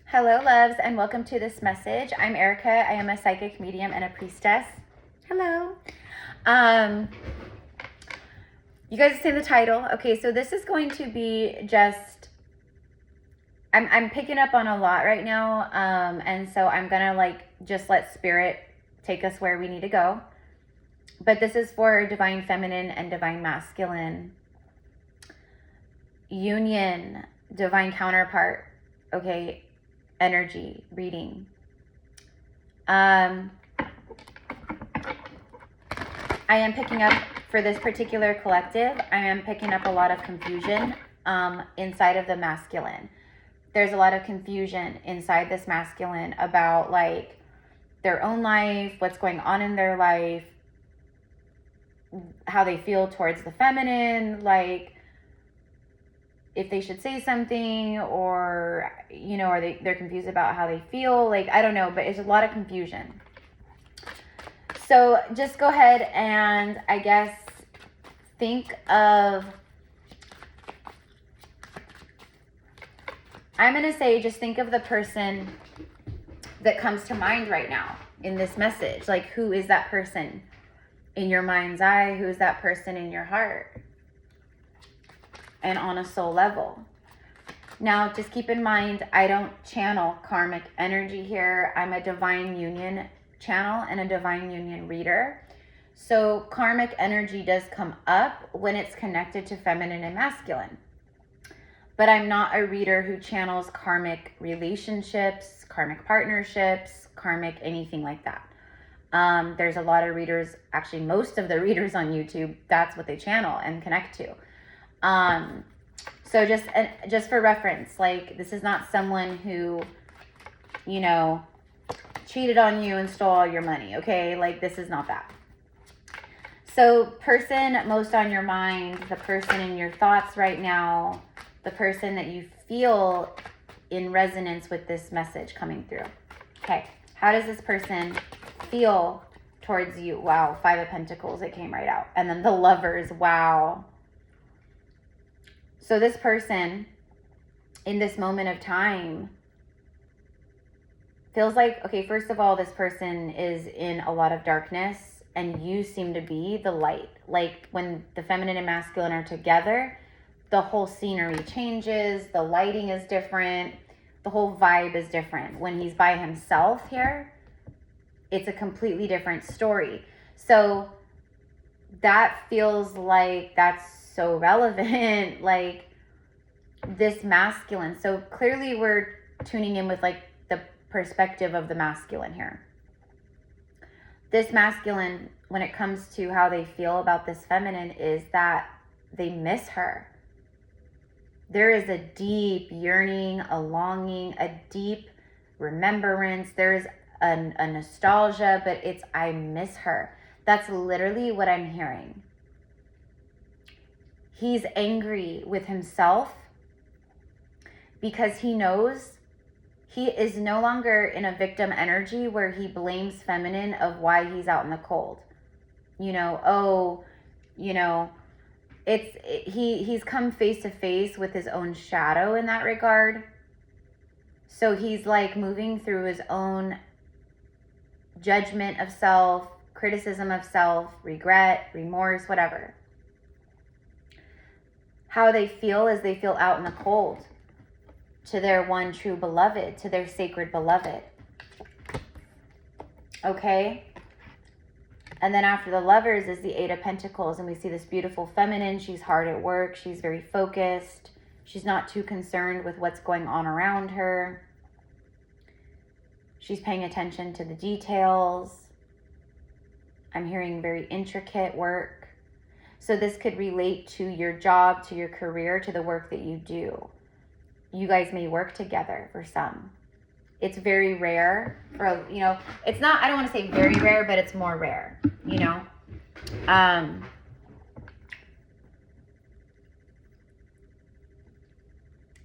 Hello, loves, and welcome to this message. I'm Erica. I am a psychic medium and a priestess. Hello. You guys have seen the title. Okay, so this is going to be just, I'm picking up on a lot right now, and so I'm gonna just let spirit take us where we need to go. But this is for divine feminine and divine masculine union, divine counterpart, okay, energy reading. I am picking up, for this particular collective, I am picking up a lot of confusion inside of the masculine. There's a lot of confusion inside this masculine about like their own life, what's going on in their life, how they feel towards the feminine, like if they should say something, or, you know, are they're confused about how they feel. Like, I don't know, but it's a lot of confusion. So just go ahead and I guess think of, I'm going to say, just think of the person that comes to mind right now in this message. Like, who is that person in your mind's eye? Who is that person in your heart? And on a soul level. Now, just keep in mind, I don't channel karmic energy here. I'm a divine union channel and a divine union reader. So karmic energy does come up when it's connected to feminine and masculine. But I'm not a reader who channels karmic relationships, karmic partnerships, karmic anything like that. There's a lot of readers, actually most of the readers on YouTube, that's what they channel and connect to. So just for reference, like, this is not someone who, you know, cheated on you and stole all your money, okay? Like, this is not that. So person most on your mind, the person in your thoughts right now, the person that you feel in resonance with this message coming through. Okay, how does this person feel towards you? Wow, 5 of Pentacles, it came right out. And then the Lovers, wow. So this person in this moment of time feels like, okay, first of all, this person is in a lot of darkness and you seem to be the light. Like, when the feminine and masculine are together, the whole scenery changes, the lighting is different, the whole vibe is different. When he's by himself here, it's a completely different story. So that feels like that's so relevant, like this masculine. So clearly we're tuning in with like the perspective of the masculine here. This masculine, when it comes to how they feel about this feminine, is that they miss her. There is a deep yearning, a longing, a deep remembrance. There's a nostalgia, but it's, I miss her. That's literally what I'm hearing. He's angry with himself because he knows he is no longer in a victim energy where he blames feminine of why he's out in the cold. You know, oh, you know, he's come face to face with his own shadow in that regard. So he's like moving through his own judgment of self, criticism of self, regret, remorse, whatever. How they feel is they feel out in the cold to their one true beloved, to their sacred beloved. Okay? And then after the Lovers is the 8 of Pentacles, and we see this beautiful feminine. She's hard at work. She's very focused. She's not too concerned with what's going on around her. She's paying attention to the details. I'm hearing very intricate work. So this could relate to your job, to your career, to the work that you do. You guys may work together for some. It's very rare for, you know, it's not, I don't want to say very rare, but it's more rare, you know.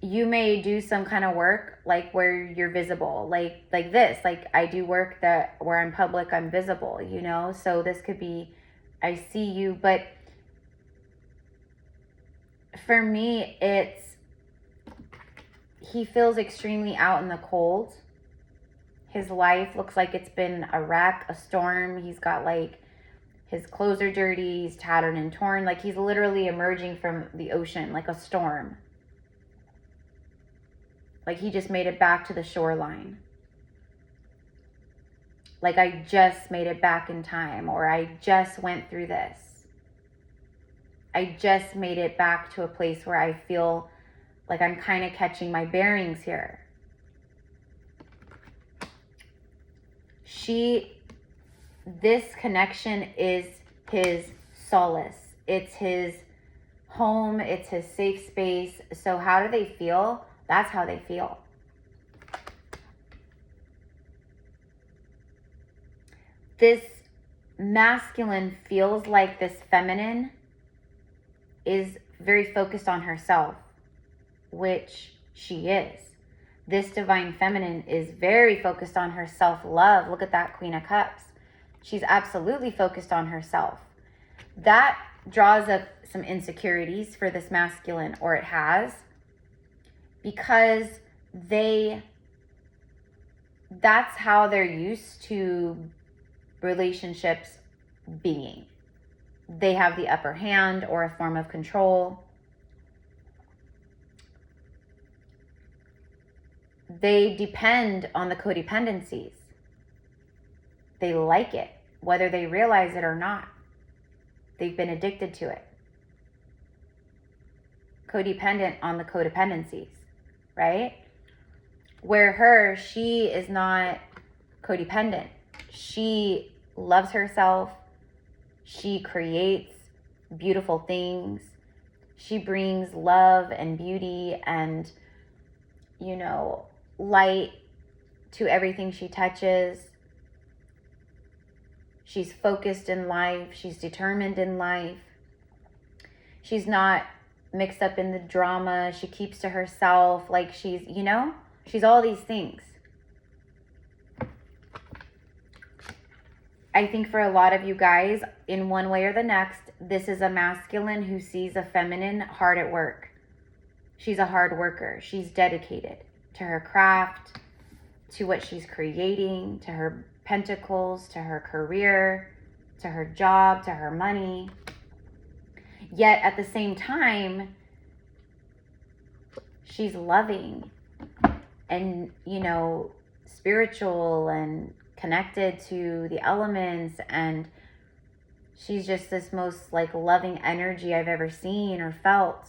You may do some kind of work like where you're visible, like this, like I do work that where I'm public, I'm visible, you know. So this could be, I see you, but for me, it's he feels extremely out in the cold. His life looks like it's been a wreck, a storm. He's got like, his clothes are dirty, he's tattered and torn. Like he's literally emerging from the ocean, like a storm. Like he just made it back to the shoreline. Like I just made it back in time, or I just went through this. I just made it back to a place where I feel like I'm kind of catching my bearings here. This connection is his solace. It's his home. It's his safe space. So how do they feel? That's how they feel. This masculine feels like this feminine is very focused on herself, which she is. This divine feminine is very focused on her self-love. Look at that Queen of Cups. She's absolutely focused on herself. That draws up some insecurities for this masculine, or it has, because that's how they're used to relationships being. They have the upper hand or a form of control. They depend on the codependencies. They like it, whether they realize it or not. They've been addicted to it. Codependent on the codependencies, right? Where she is not codependent. She loves herself. She creates beautiful things. She brings love and beauty and, you know, light to everything she touches. She's focused in life. She's determined in life. She's not mixed up in the drama. She keeps to herself. Like she's, you know, she's all these things. I think for a lot of you guys, in one way or the next, this is a masculine who sees a feminine hard at work. She's a hard worker. She's dedicated to her craft, to what she's creating, to her pentacles, to her career, to her job, to her money. Yet at the same time, she's loving and, you know, spiritual and connected to the elements, and she's just this most like loving energy I've ever seen or felt.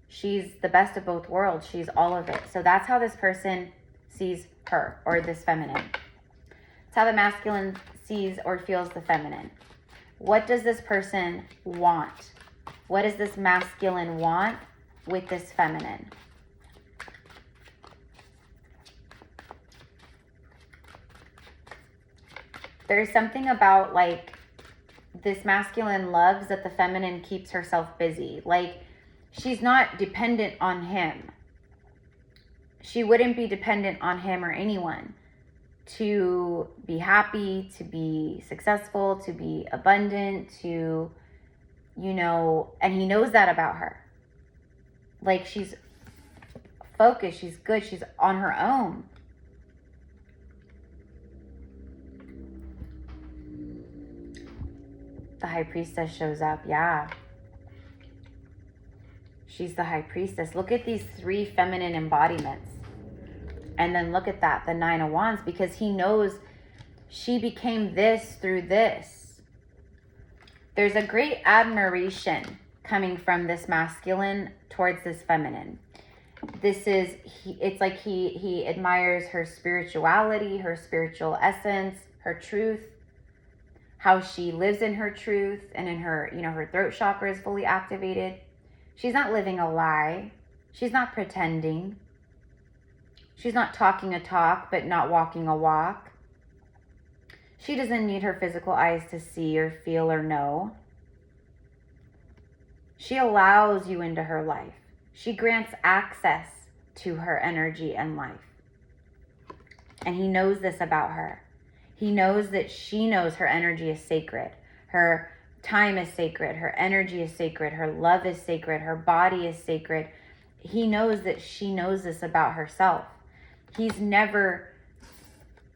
She's the best of both worlds. She's all of it. So that's how this person sees her, or this feminine. That's how the masculine sees or feels the feminine. What does this person want? What does this masculine want with this feminine? There's something about like this masculine loves that the feminine keeps herself busy. Like she's not dependent on him. She wouldn't be dependent on him or anyone to be happy, to be successful, to be abundant, to, you know, and he knows that about her. Like she's focused, she's good, she's on her own. The High Priestess shows up, yeah. She's the High Priestess. Look at these 3 feminine embodiments. And then look at that, the 9 of Wands, because he knows she became this through this. There's a great admiration coming from this masculine towards this feminine. It's like he admires her spirituality, her spiritual essence, her truth, how she lives in her truth and in her, you know, her throat chakra is fully activated. She's not living a lie. She's not pretending. She's not talking a talk, but not walking a walk. She doesn't need her physical eyes to see or feel or know. She allows you into her life. She grants access to her energy and life. And he knows this about her. He knows that she knows her energy is sacred. Her time is sacred. Her energy is sacred. Her love is sacred. Her body is sacred. He knows that she knows this about herself. He's never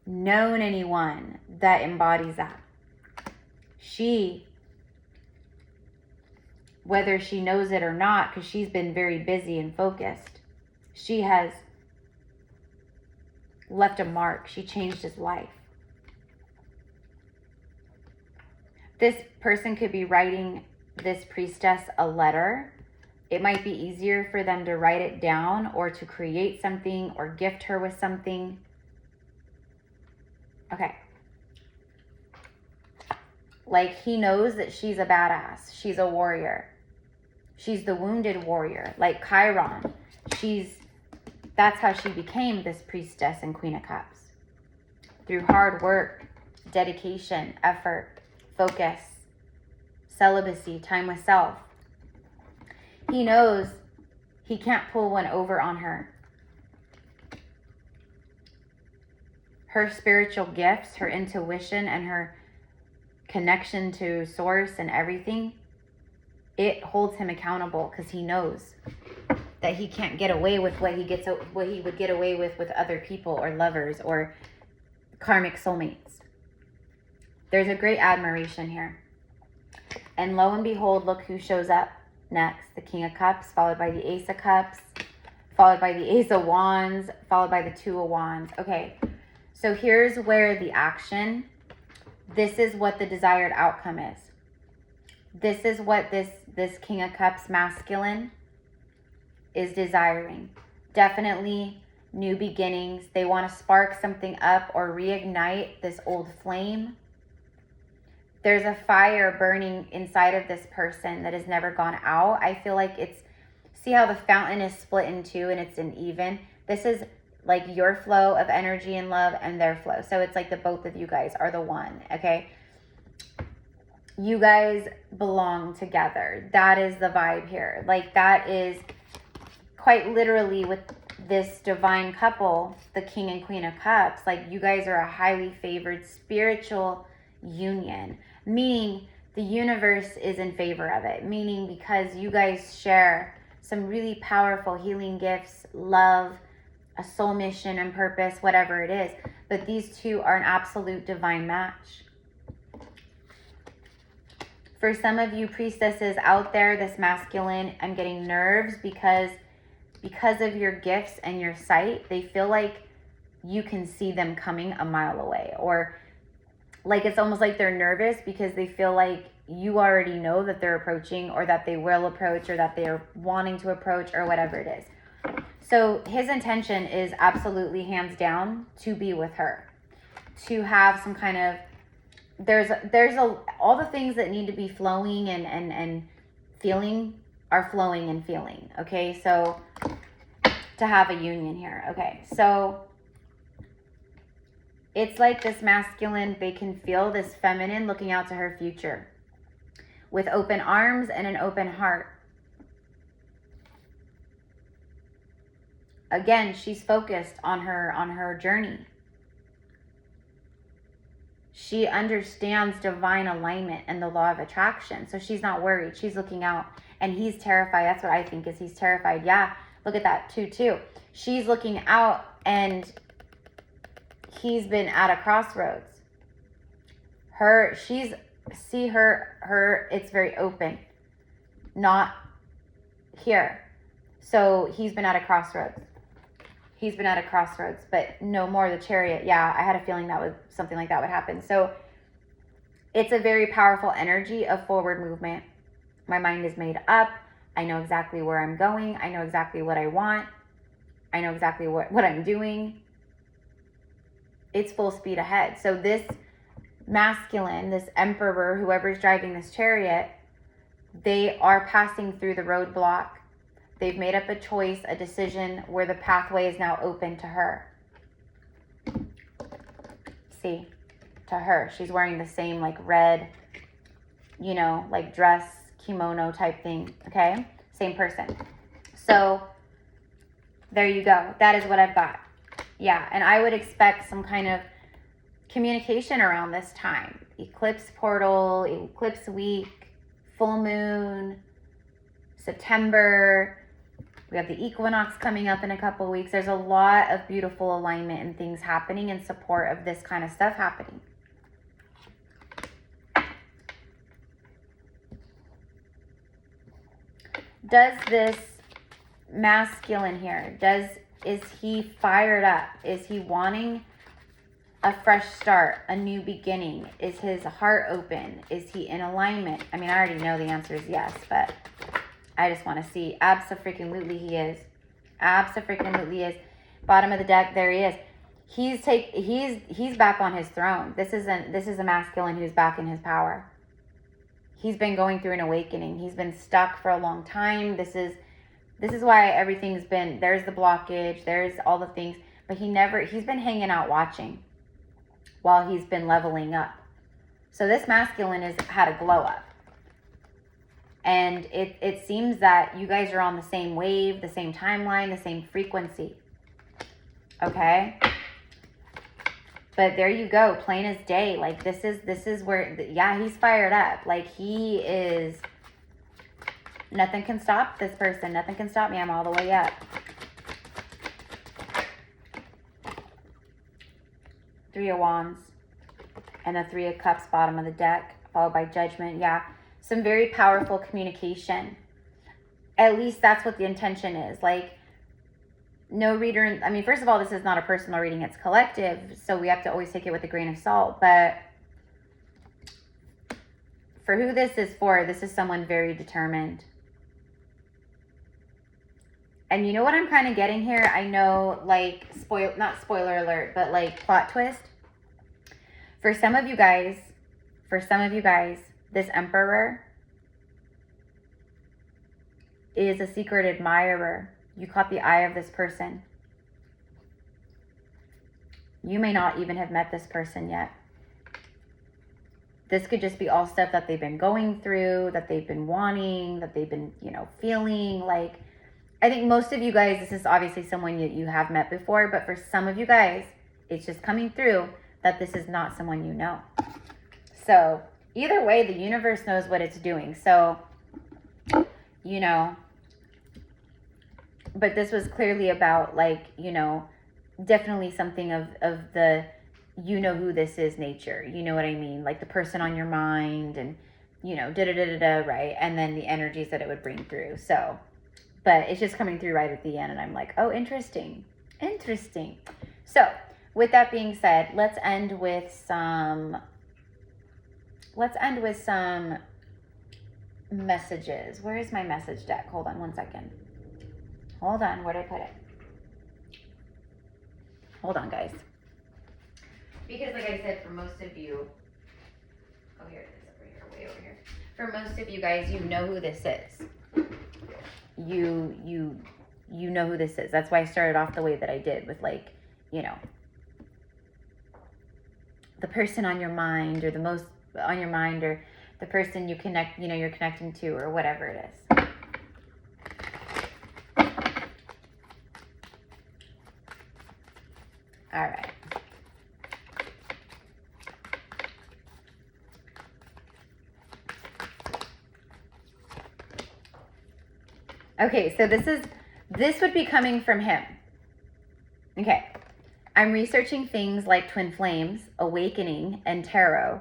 known anyone that embodies that. She, whether she knows it or not, because she's been very busy and focused, she has left a mark. She changed his life. This person could be writing this priestess a letter. It might be easier for them to write it down or to create something or gift her with something. Okay. Like, he knows that she's a badass. She's a warrior. She's the wounded warrior. Like Chiron. That's how she became this priestess and Queen of Cups. Through hard work, dedication, effort, focus, celibacy, time with self. He knows he can't pull one over on her. Her spiritual gifts, her intuition, and her connection to source and everything, it holds him accountable because he knows that he can't get away with what he would get away with other people or lovers or karmic soulmates. There's a great admiration here. And lo and behold, look who shows up next. The King of Cups, followed by the Ace of Cups, followed by the Ace of Wands, followed by the Two of Wands. Okay, so here's where the action, this is what the desired outcome is. This is what this King of Cups masculine is desiring. Definitely new beginnings. They want to spark something up or reignite this old flame. There's a fire burning inside of this person that has never gone out. I feel like it's, see how the fountain is split in two and it's an even? This is like your flow of energy and love and their flow. So it's like the both of you guys are the one, okay? You guys belong together. That is the vibe here. Like, that is quite literally with this divine couple, the King and Queen of Cups. Like, you guys are a highly favored spiritual union, meaning the universe is in favor of it, meaning because you guys share some really powerful healing gifts, love, a soul mission and purpose, whatever it is. But these two are an absolute divine match. For some of you priestesses out there, this masculine, I'm getting nerves because of your gifts and your sight, they feel like you can see them coming a mile away, or like it's almost like they're nervous because they feel like you already know that they're approaching, or that they will approach, or that they're wanting to approach, or whatever it is. So his intention is absolutely hands down to be with her, to have some kind of, all the things that need to be flowing and feeling are flowing and feeling. Okay, so to have a union here. Okay, so it's like this masculine, they can feel this feminine looking out to her future with open arms and an open heart. Again, she's focused on her journey. She understands divine alignment and the law of attraction. So she's not worried. She's looking out, and he's terrified. That's what I think, is he's terrified. Yeah, look at that, 2-2. She's looking out, and he's been at a crossroads. It's very open, not here. So he's been at a crossroads. He's been at a crossroads, but no more the Chariot. Yeah, I had a feeling that was something like that would happen. So it's a very powerful energy of forward movement. My mind is made up. I know exactly where I'm going. I know exactly what I want. I know exactly what I'm doing. It's full speed ahead. So this masculine, this emperor, whoever's driving this chariot, they are passing through the roadblock. They've made up a choice, a decision where the pathway is now open to her. See, to her. She's wearing the same like red, like dress, kimono type thing. Okay, same person. So there you go. That is what I've got. Yeah, and I would expect some kind of communication around this time. eclipse portal, eclipse week, full moon, September. We have the equinox coming up in a couple of weeks. There's a lot of beautiful alignment and things happening in support of this kind of stuff happening. Does this masculine here, is he fired up? Is he wanting a fresh start, a new beginning? Is his heart open? Is he in alignment? I mean, I already know the answer is yes, but I just want to see. Abso-freaking-lutely he is. Abso-freaking-lutely is. Bottom of the deck, there he is. He's back on his throne. This is a masculine who's back in his power. He's been going through an awakening. He's been stuck for a long time. This is why everything's been, there's the blockage, there's all the things, but he's been hanging out watching while he's been leveling up. So this masculine has had a glow up. And it seems that you guys are on the same wave, the same timeline, the same frequency. Okay? But there you go, plain as day. Like this is where, yeah, he's fired up. Like he is, nothing can stop this person. Nothing can stop me. I'm all the way up. Three of Wands and the Three of Cups, bottom of the deck, followed by Judgment. Yeah, some very powerful communication. At least that's what the intention is. Like, no reader, I mean, first of all, this is not a personal reading, it's collective, so we have to always take it with a grain of salt. But for who this is someone very determined. And you know what I'm kind of getting here? I know, like, not spoiler alert, but like plot twist. For some of you guys, this Emperor is a secret admirer. You caught the eye of this person. You may not even have met this person yet. This could just be all stuff that they've been going through, that they've been wanting, that they've been, feeling. Like, I think most of you guys, this is obviously someone you have met before, but for some of you guys, it's just coming through that this is not someone you know. So either way, the universe knows what it's doing. So, but this was clearly about, like, definitely something of the, who this is nature. You know what I mean? Like the person on your mind and, right? And then the energies that it would bring through. So, but it's just coming through right at the end. And I'm like, oh, interesting. Interesting. So with that being said, let's end with some messages. Where is my message deck? Hold on one second. Hold on, where did I put it? Hold on, guys. Because like I said, for most of you, oh, here it is, over here, way over here. For most of you guys, you know who this is. You know who this is. That's why I started off the way that I did with, like, the person on your mind, or the most on your mind, or the person you connect, you're connecting to, or whatever it is. All right. Okay, so this would be coming from him. Okay. I'm researching things like twin flames, awakening, and tarot.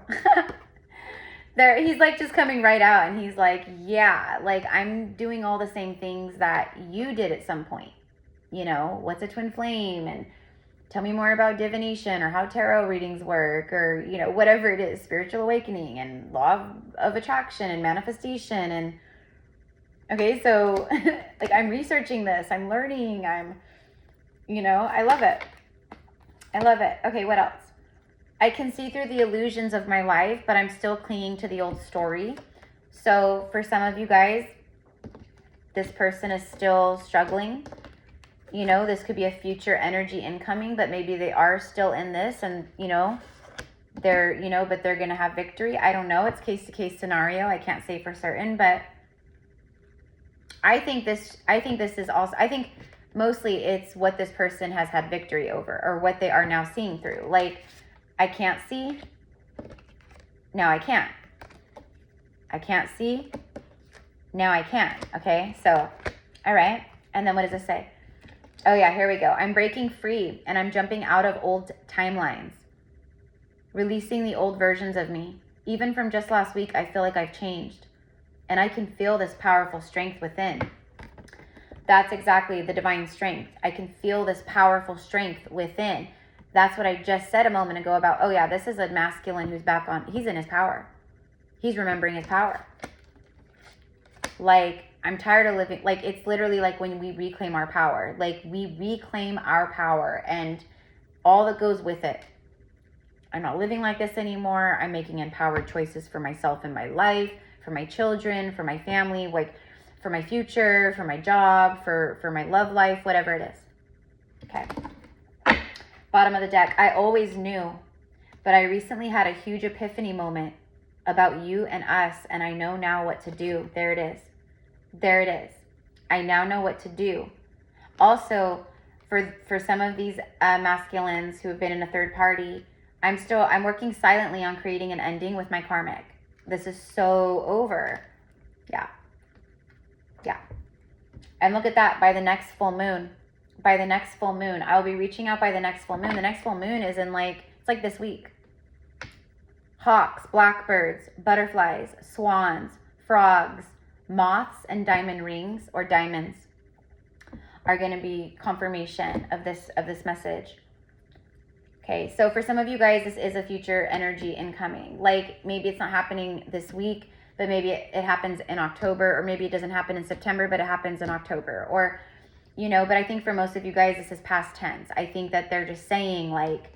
He's like just coming right out, and he's like, yeah, like I'm doing all the same things that you did at some point. What's a twin flame, and tell me more about divination, or how tarot readings work, or, whatever it is, spiritual awakening and law of attraction and manifestation. And okay, so like I'm researching this, I'm learning, I love it. I love it. Okay, what else? I can see through the illusions of my life, but I'm still clinging to the old story. So for some of you guys, this person is still struggling. This could be a future energy incoming, but maybe they are still in this, and, they're, but they're going to have victory. I don't know. It's case-to-case scenario. I can't say for certain, but I think this is also, I think mostly it's what this person has had victory over, or what they are now seeing through. Like, I can't see Now I can't. I can't see. Now I can. Okay, so, all right. And then what does it say? Oh yeah, here we go. I'm breaking free and I'm jumping out of old timelines. Releasing the old versions of me. Even from just last week, I feel like I've changed. And I can feel this powerful strength within. That's exactly the divine strength. I can feel this powerful strength within. That's what I just said a moment ago about, oh yeah, this is a masculine who's back on, he's in his power. He's remembering his power. Like, I'm tired of living, like, it's literally like when we reclaim our power. Like, we reclaim our power and all that goes with it. I'm not living like this anymore. I'm making empowered choices for myself and my life, for my children, for my family, like, for my future, for my job, for my love life, whatever it is. Okay. Bottom of the deck. I always knew, but I recently had a huge epiphany moment about you and us, and I know now what to do. There it is. There it is. I now know what to do. Also, for some of these masculines who have been in a third party, I'm working silently on creating an ending with my karmic. This is so over. Yeah. Yeah. And look at that, by the next full moon. By the next full moon. I'll be reaching out by the next full moon. The next full moon is in like, it's like this week. Hawks, blackbirds, butterflies, swans, frogs, moths, and diamond rings or diamonds are going to be confirmation of this message. Okay, so for some of you guys, this is a future energy incoming. Like, maybe it's not happening this week, but maybe it happens in October, or maybe it doesn't happen in September, but it happens in October. Or, you know, but I think for most of you guys, this is past tense. I think that they're just saying, like,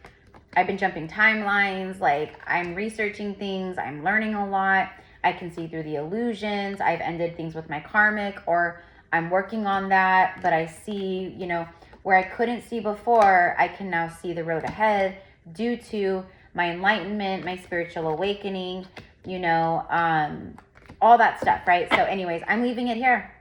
I've been jumping timelines, like, I'm researching things, I'm learning a lot, I can see through the illusions, I've ended things with my karmic, or I'm working on that, but I see, you know, where I couldn't see before, I can now see the road ahead due to my enlightenment, my spiritual awakening, you know, all that stuff, right? So anyways, I'm leaving it here.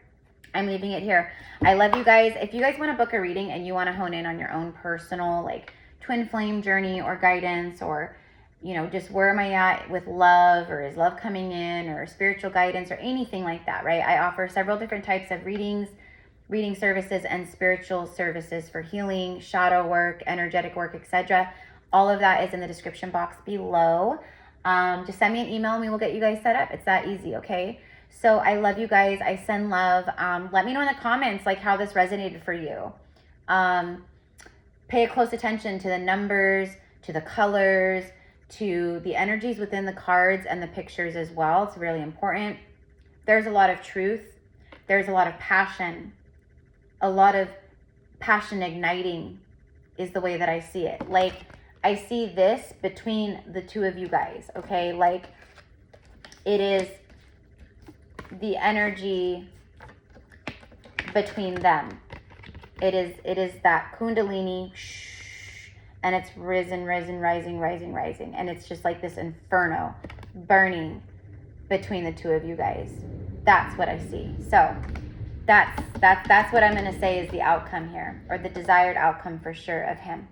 I'm leaving it here. I love you guys. If you guys want to book a reading and you want to hone in on your own personal, like, twin flame journey or guidance, or, you know, just where am I at with love, or is love coming in, or spiritual guidance, or anything like that, right? I offer several different types of reading services and spiritual services for healing, shadow work, energetic work, etc. All of that is in the description box below. Just send me an email and we will get you guys set up. It's that easy, okay? So I love you guys. I send love. Let me know in the comments, like, how this resonated for you. Pay close attention to the numbers, to the colors, to the energies within the cards and the pictures as well. It's really important. There's a lot of truth. There's a lot of passion. A lot of passion igniting is the way that I see it. Like, I see this between the two of you guys, okay? Like, it is the energy between them. It is that kundalini, and it's rising, rising. And it's just like this inferno burning between the two of you guys. That's what I see. So that's what I'm going to say is the outcome here, or the desired outcome for sure of him.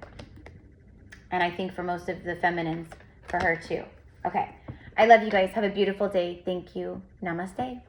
And I think for most of the feminines, for her too. Okay. I love you guys. Have a beautiful day. Thank you. Namaste.